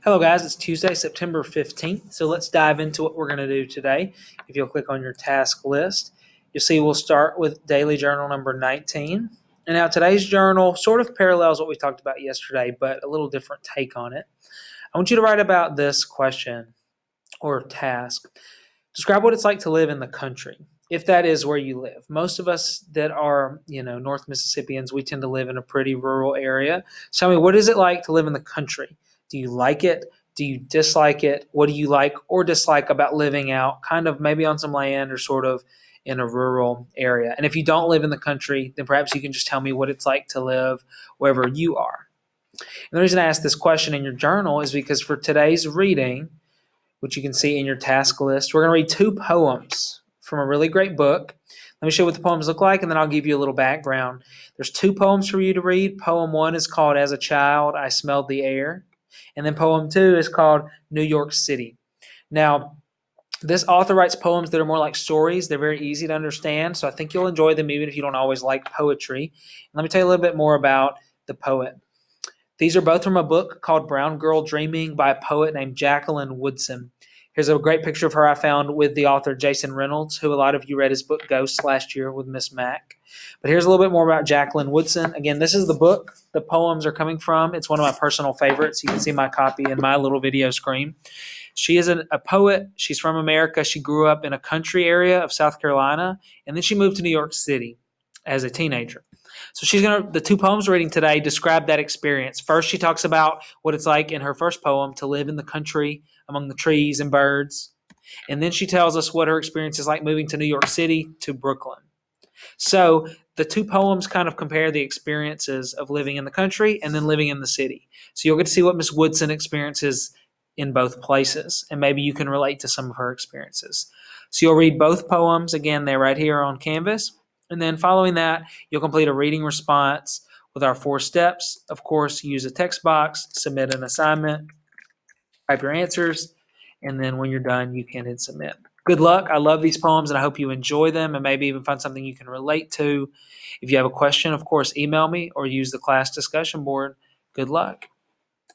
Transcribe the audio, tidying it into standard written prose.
Hello guys, it's Tuesday, September 15th. So let's dive into what we're going to do today. If you'll click on your task list, you'll see we'll start with daily journal number 19. And now today's journal sort of parallels what we talked about yesterday, but a little different take on it. I want you to write about this question or task. Describe what it's like to live in the country, if that is where you live. Most of us that are, North Mississippians, we tend to live in a pretty rural area. So tell me, what is it like to live in the country? Do you like it? Do you dislike it? What do you like or dislike about living out kind of maybe on some land or sort of in a rural area? And if you don't live in the country, then perhaps you can just tell me what it's like to live wherever you are. And the reason I ask this question in your journal is because for today's reading, which you can see in your task list, we're going to read two poems from a really great book. Let me show you what the poems look like, and then I'll give you a little background. There's two poems for you to read. Poem one is called As a Child, I Smelled the Air. And then poem two is called New York City. Now, this author writes poems that are more like stories. They're very easy to understand, so I think you'll enjoy them even if you don't always like poetry. Let me tell you a little bit more about the poet. These are both from a book called Brown Girl Dreaming by a poet named Jacqueline Woodson. Here's a great picture of her I found with the author Jason Reynolds, who a lot of you read his book Ghosts last year with Miss Mac. But here's a little bit more about Jacqueline Woodson. Again, this is the book the poems are coming from. It's one of my personal favorites. You can see my copy in my little video screen. She is a poet. She's from America. She grew up in a country area of South Carolina, and then she moved to New York City as a teenager. So the two poems we're reading today describe that experience. First, she talks about what it's like in her first poem to live in the country among the trees and birds. And then she tells us what her experience is like moving to New York City to Brooklyn. So the two poems kind of compare the experiences of living in the country and then living in the city. So you'll get to see what Miss Woodson experiences in both places, and maybe you can relate to some of her experiences. So you'll read both poems. Again, they're right here on Canvas. And then following that, you'll complete a reading response with our 4 steps. Of course, use a text box, submit an assignment, type your answers, and then when you're done, you can hit submit. Good luck. I love these poems, and I hope you enjoy them and maybe even find something you can relate to. If you have a question, of course, email me or use the class discussion board. Good luck.